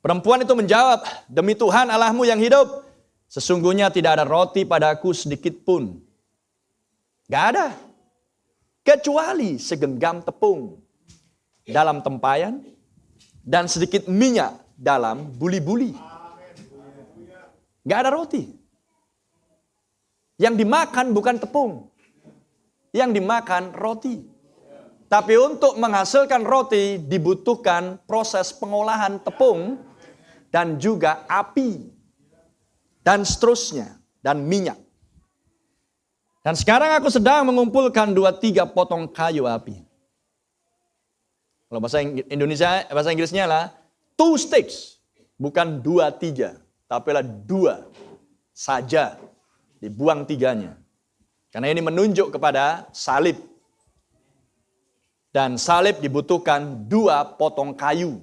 Perempuan itu menjawab, demi Tuhan Allahmu yang hidup, sesungguhnya tidak ada roti padaku sedikit pun. Gak ada. Kecuali segenggam tepung dalam tempayan dan sedikit minyak dalam buli-buli. Gak ada roti. Yang dimakan bukan tepung. Yang dimakan roti. Tapi untuk menghasilkan roti dibutuhkan proses pengolahan tepung dan juga api. Dan seterusnya. Dan minyak. Dan sekarang aku sedang mengumpulkan 2-3 potong kayu api. Kalau bahasa Indonesia, bahasa Inggrisnya lah 2 sticks. Bukan 2-3. Tapi lah 2 saja. Dibuang 3-nya. Karena ini menunjuk kepada salib. Dan salib dibutuhkan 2 potong kayu.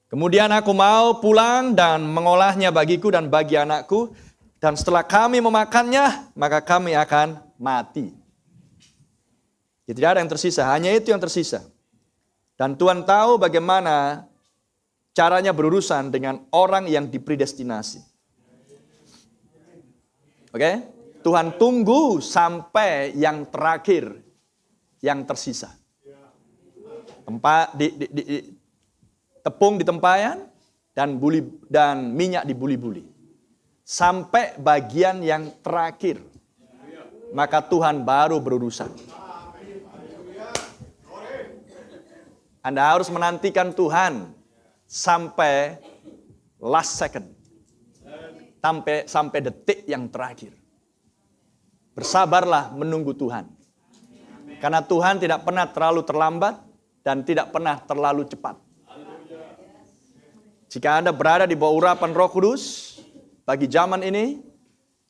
Kemudian aku mau pulang dan mengolahnya bagiku dan bagi anakku. Dan setelah kami memakannya, maka kami akan mati. Tidak ada yang tersisa, hanya itu yang tersisa. Dan Tuhan tahu bagaimana caranya berurusan dengan orang yang dipredestinasi. Oke? Tuhan tunggu sampai yang terakhir, yang tersisa. Tepung di tempayan dan minyak di buli-buli. Sampai bagian yang terakhir. Maka Tuhan baru berurusan. Anda harus menantikan Tuhan sampai last second. Sampai detik yang terakhir. Bersabarlah menunggu Tuhan. Karena Tuhan tidak pernah terlalu terlambat dan tidak pernah terlalu cepat. Jika Anda berada di bawah urapan Roh Kudus, bagi zaman ini,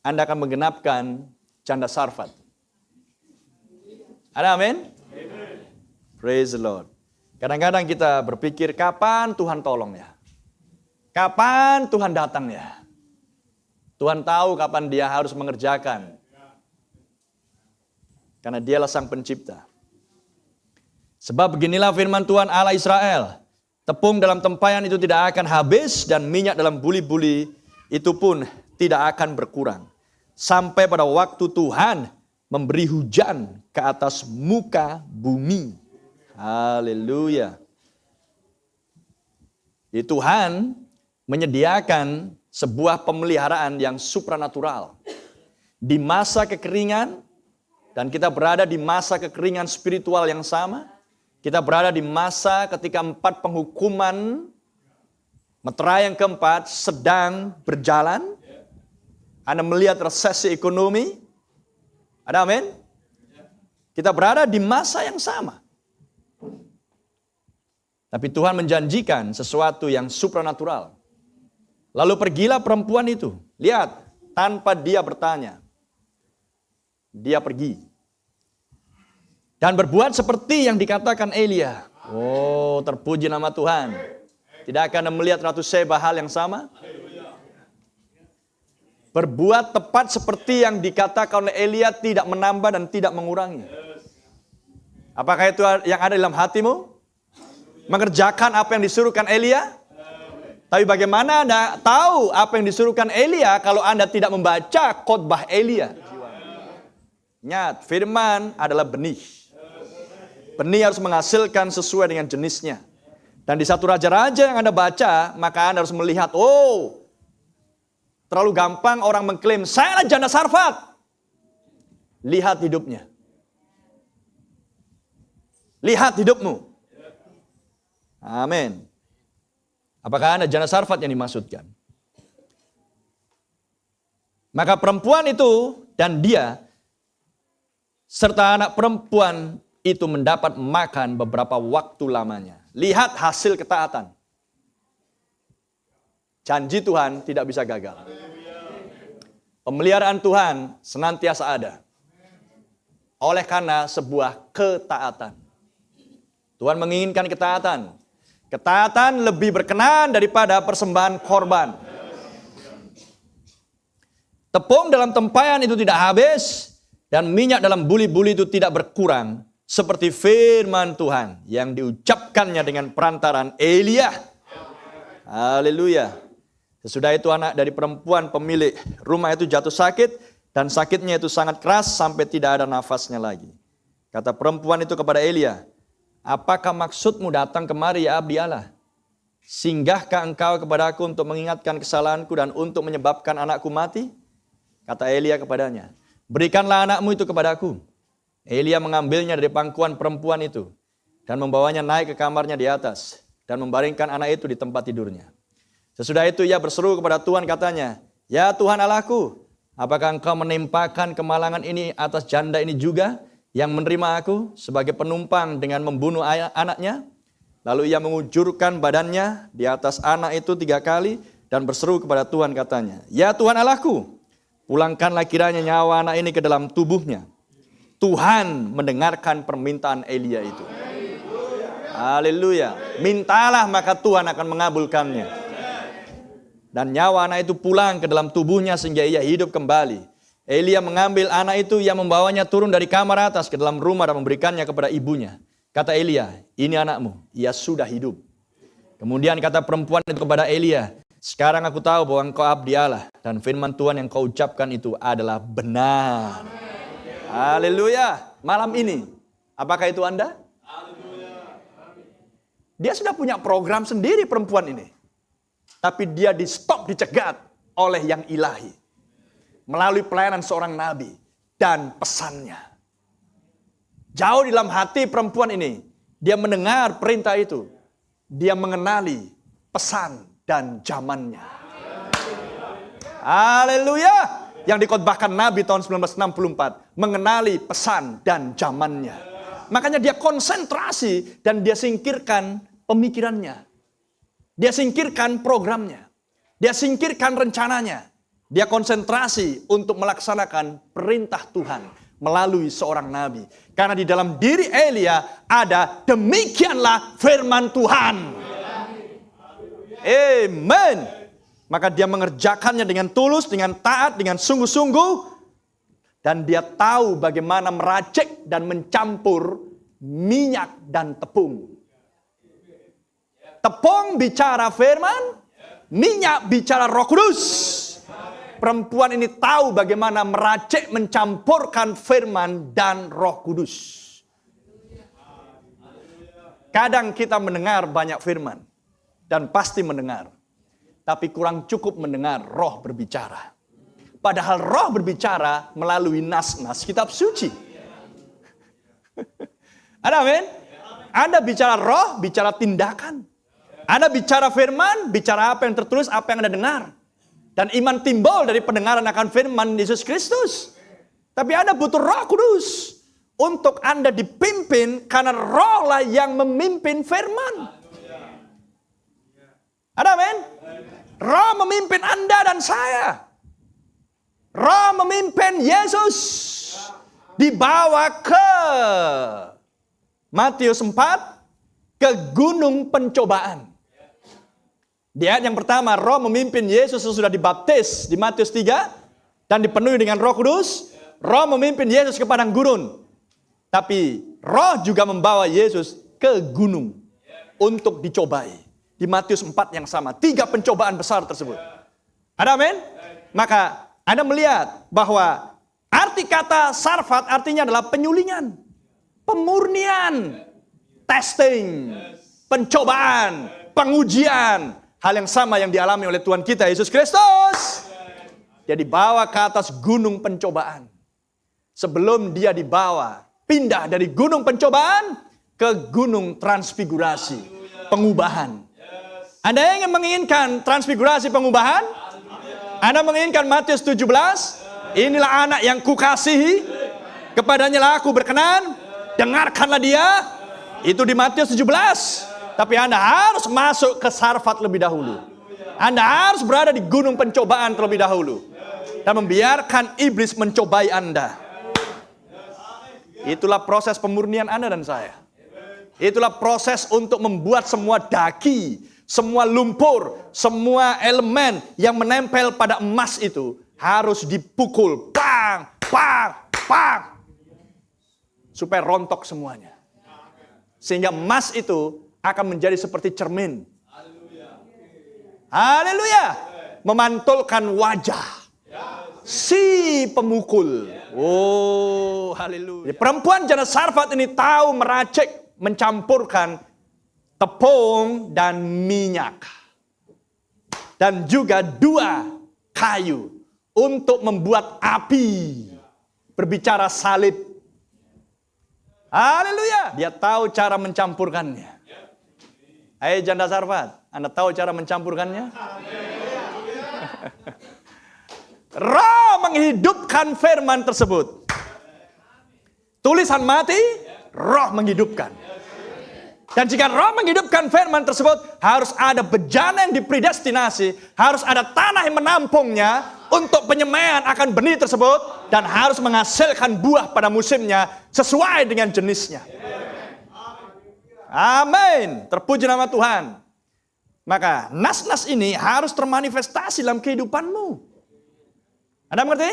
Anda akan menggenapkan janda sarfat. Ada amin? Praise the Lord. Kadang-kadang kita berpikir, kapan Tuhan tolong ya? Kapan Tuhan datang ya? Tuhan tahu kapan dia harus mengerjakan. Karena dialah sang pencipta. Sebab beginilah firman Tuhan Allah Israel. Tepung dalam tempayan itu tidak akan habis dan minyak dalam buli-buli itu pun tidak akan berkurang. Sampai pada waktu Tuhan memberi hujan ke atas muka bumi. Haleluya. Tuhan menyediakan sebuah pemeliharaan yang supranatural. Di masa kekeringan, dan kita berada di masa kekeringan spiritual yang sama. Kita berada di masa ketika 4 penghukuman meterai yang keempat sedang berjalan. Anda melihat resesi ekonomi. Ada amin? Kita berada di masa yang sama. Tapi Tuhan menjanjikan sesuatu yang supranatural. Lalu pergilah perempuan itu. Lihat, tanpa dia bertanya. Dia pergi. Dan berbuat seperti yang dikatakan Elia. Oh, terpuji nama Tuhan. Tidak akan melihat Ratu Seba hal yang sama? Berbuat tepat seperti yang dikatakan oleh Elia, tidak menambah dan tidak mengurangi. Apakah itu yang ada dalam hatimu? Mengerjakan apa yang disuruhkan Elia? Tapi bagaimana Anda tahu apa yang disuruhkan Elia kalau Anda tidak membaca khotbah Elia? Ingat, firman adalah benih. Benih harus menghasilkan sesuai dengan jenisnya. Dan di 1 Raja-Raja yang Anda baca, maka Anda harus melihat, oh, terlalu gampang orang mengklaim, saya adalah janda sarfat. Lihat hidupnya. Lihat hidupmu. Amin. Apakah Anda janda sarfat yang dimaksudkan? Maka perempuan itu dan dia, serta anak perempuan itu mendapat makan beberapa waktu lamanya. Lihat hasil ketaatan. Janji Tuhan tidak bisa gagal. Pemeliharaan Tuhan senantiasa ada. Oleh karena sebuah ketaatan. Tuhan menginginkan ketaatan. Ketaatan lebih berkenan daripada persembahan korban. Tepung dalam tempayan itu tidak habis. Dan minyak dalam buli-buli itu tidak berkurang. seperti firman Tuhan yang diucapkannya dengan perantaran Elia. Haleluya. Sesudah itu anak dari perempuan pemilik rumah itu jatuh sakit, dan sakitnya itu sangat keras sampai tidak ada nafasnya lagi. Kata perempuan itu kepada Elia, apakah maksudmu datang kemari ya abdi Allah? Singgahkah engkau kepadaku untuk mengingatkan kesalahanku dan untuk menyebabkan anakku mati? Kata Elia kepadanya, berikanlah anakmu itu kepadaku. Elia mengambilnya dari pangkuan perempuan itu dan membawanya naik ke kamarnya di atas dan membaringkan anak itu di tempat tidurnya. Sesudah itu ia berseru kepada Tuhan katanya, ya Tuhan Allahku, apakah engkau menimpakan kemalangan ini atas janda ini juga yang menerima aku sebagai penumpang dengan membunuh anaknya? Lalu ia mengujurkan badannya di atas anak itu 3 kali dan berseru kepada Tuhan katanya, ya Tuhan Allahku, pulangkanlah kiranya nyawa anak ini ke dalam tubuhnya. Tuhan mendengarkan permintaan Elia itu. Haleluya. Mintalah maka Tuhan akan mengabulkannya. Dan nyawa anak itu pulang ke dalam tubuhnya sehingga ia hidup kembali. Elia mengambil anak itu, ia membawanya turun dari kamar atas ke dalam rumah dan memberikannya kepada ibunya. Kata Elia, ini anakmu, ia sudah hidup. Kemudian kata perempuan itu kepada Elia, sekarang aku tahu bahwa engkau abdi Allah dan firman Tuhan yang kau ucapkan itu adalah benar. Haleluya. Malam ini, apakah itu Anda? Dia sudah punya program sendiri perempuan ini. Tapi dia di stop, dicegat oleh yang ilahi. Melalui pelayanan seorang nabi dan pesannya. Jauh di dalam hati perempuan ini, dia mendengar perintah itu. Dia mengenali pesan dan zamannya. Haleluya. Yang dikhotbahkan Nabi tahun 1964. Mengenali pesan dan zamannya. Makanya dia konsentrasi dan dia singkirkan pemikirannya. Dia singkirkan programnya. Dia singkirkan rencananya. Dia konsentrasi untuk melaksanakan perintah Tuhan melalui seorang nabi. Karena di dalam diri Elia ada demikianlah firman Tuhan. Amen. Maka dia mengerjakannya dengan tulus, dengan taat, dengan sungguh-sungguh. Dan dia tahu bagaimana meracik dan mencampur minyak dan tepung. Tepung bicara firman, minyak bicara Roh Kudus. Perempuan ini tahu bagaimana meracik, mencampurkan firman dan Roh Kudus. Kadang kita mendengar banyak firman dan pasti mendengar, tapi kurang cukup mendengar Roh berbicara. Padahal Roh berbicara melalui nas-nas kitab suci. Ada amin? Anda bicara Roh, bicara tindakan. Anda bicara firman, bicara apa yang tertulis, apa yang Anda dengar. Dan iman timbul dari pendengaran akan firman Yesus Kristus. Tapi Anda butuh Roh Kudus untuk Anda dipimpin karena Roh lah yang memimpin firman. Ada amin? Roh memimpin Anda dan saya. Roh memimpin Yesus. Dibawa ke Matius 4 ke gunung pencobaan. Di ayat yang pertama, Roh memimpin Yesus sesudah dibaptis di Matius 3 dan dipenuhi dengan Roh Kudus. Roh memimpin Yesus ke padang gurun. Tapi Roh juga membawa Yesus ke gunung untuk dicobai. Di Matius 4 yang sama, 3 pencobaan besar tersebut. Ada amin? Maka Anda melihat bahwa arti kata sarfat artinya adalah penyulingan, pemurnian, testing, pencobaan, pengujian. Hal yang sama yang dialami oleh Tuhan kita Yesus Kristus. Dia dibawa ke atas gunung pencobaan. Sebelum dia dibawa, pindah dari gunung pencobaan ke gunung transfigurasi, pengubahan. Anda ingin menginginkan transfigurasi pengubahan? Anda menginginkan Matius 17? Inilah anak yang kukasihi, kepadanya lah aku berkenan, dengarkanlah dia. Itu di Matius 17. Tapi Anda harus masuk ke sarfat lebih dahulu. Anda harus berada di gunung pencobaan terlebih dahulu. Dan membiarkan iblis mencobai Anda. Itulah proses pemurnian Anda dan saya. Itulah proses untuk membuat semua daki, semua lumpur, semua elemen yang menempel pada emas itu harus dipukul. Pang, pang, pang. supaya rontok semuanya. Sehingga emas itu akan menjadi seperti cermin. Haleluya. Memantulkan wajah si pemukul. Oh, haleluya. Perempuan janda Sarfat ini tahu meracik, mencampurkan tepung dan minyak. Dan juga 2 kayu untuk membuat api. Berbicara salib. Haleluya. Dia tahu cara mencampurkannya. Hai janda Sarfat, Anda tahu cara mencampurkannya? Roh menghidupkan firman tersebut. Tulisan mati, roh menghidupkan. Dan jika roh menghidupkan firman tersebut, harus ada bejana yang dipredestinasi, harus ada tanah yang menampungnya untuk penyemaian akan benih tersebut, dan harus menghasilkan buah pada musimnya sesuai dengan jenisnya. Amin. Terpuji nama Tuhan. Maka nas-nas ini harus termanifestasi dalam kehidupanmu. Anda mengerti?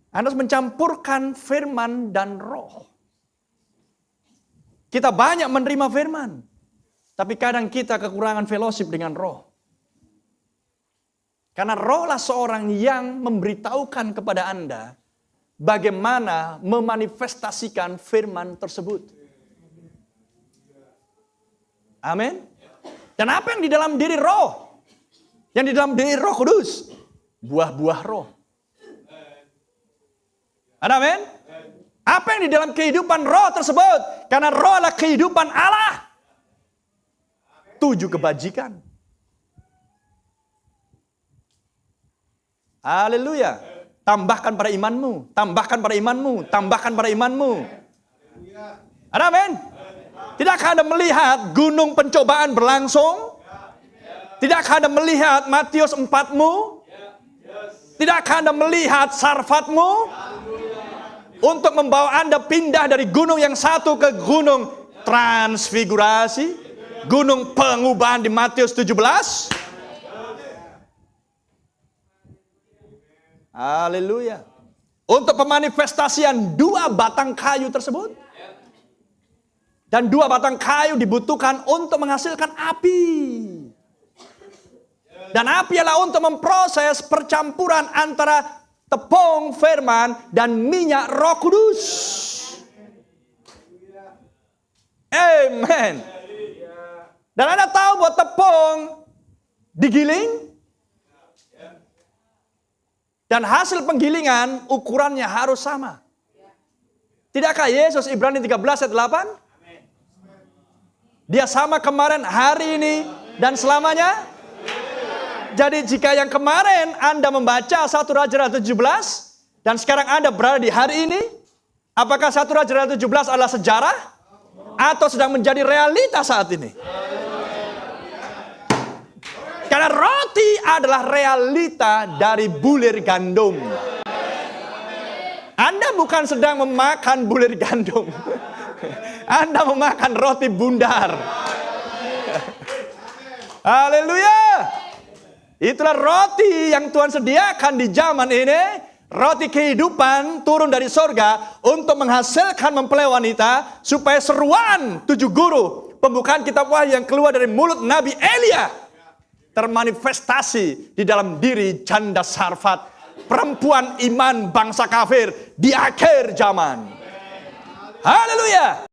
Anda harus mencampurkan firman dan roh. Kita banyak menerima firman, tapi kadang kita kekurangan fellowship dengan roh. Karena rohlah seorang yang memberitahukan kepada Anda bagaimana memanifestasikan firman tersebut. Amin. Dan apa yang di dalam diri roh? Yang di dalam diri Roh Kudus? Buah-buah roh. Amin. Apa yang di dalam kehidupan roh tersebut? Karena roh adalah kehidupan Allah. 7 kebajikan. Haleluya. Tambahkan pada imanmu. Tambahkan pada imanmu. Tambahkan pada imanmu. Amin. Tidakkah Anda melihat gunung pencobaan berlangsung? Tidakkah Anda melihat Matius 4-mu? Tidakkah Anda melihat Sarfatmu? Untuk membawa Anda pindah dari gunung yang satu ke gunung transfigurasi, gunung pengubahan di Matius 17. Haleluya. Untuk pemanifestasian 2 batang kayu tersebut. Dan 2 batang kayu dibutuhkan untuk menghasilkan api. Dan api adalah untuk memproses percampuran antara tepung firman dan minyak Roh Kudus. Amen. Dan Anda tahu bahwa tepung digiling, dan hasil penggilingan ukurannya harus sama. Tidakkah Yesus Ibrani 13 ayat 8? Dia sama kemarin, hari ini, dan selamanya. Jadi jika yang kemarin Anda membaca 1 Raja-Raja 17 dan sekarang Anda berada di hari ini, apakah 1 Raja-Raja 17 adalah sejarah atau sedang menjadi realitas saat ini? Karena roti adalah realita dari bulir gandum. Anda bukan sedang memakan bulir gandum. Anda memakan roti bundar. Haleluya. Itulah roti yang Tuhan sediakan di zaman ini. Roti kehidupan turun dari sorga untuk menghasilkan mempelai wanita. Supaya seruan 7 guru pembukaan kitab Wahyu yang keluar dari mulut Nabi Elia termanifestasi di dalam diri janda Sarfat, perempuan iman bangsa kafir di akhir zaman. Haleluya.